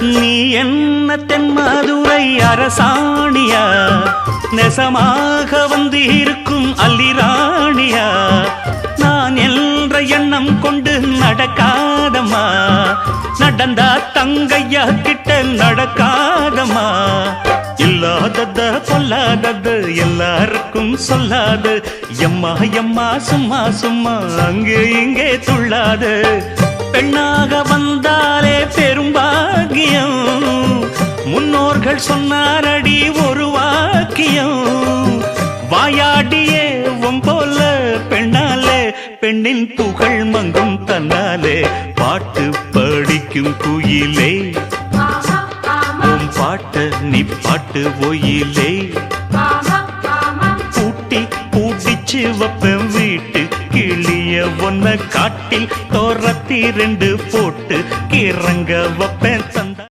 நீ என்ன தென்மதுரை அரசாணியா, நெசமாக வந்து இருக்கும் அல்லிராணியா, நான் என்ற எண்ணம் கொண்டு நடக்காதம்மா, நடந்தா தங்கையா கிட்ட நடக்காதம்மா. இல்லாதத பொல்லாதது எல்லாருக்கும் சொல்லாது, எம்மா எம்மா சும்மா சும்மா அங்கே இங்கே துள்ளாது. பெண்ணாக வந்தாலே பெரும்பாகியம், முன்னோர்கள் சொன்னாரடி ஒரு வாக்கியம். வாயாடியே போல பெண்ணாலே பெண்ணின் புகழ் மங்கும் தன்னாலே. பாட்டு படிக்கும் குயிலே உன் பாட்ட நீ பாட்டு ஒயிலே. பூட்டி பூட்டிச்சு வப்பேன் வீட்டு கிளிய ஒன்ன காட்டில் தோரத்தி 2 போட்டு கிறங்க வப்பேன் தந்த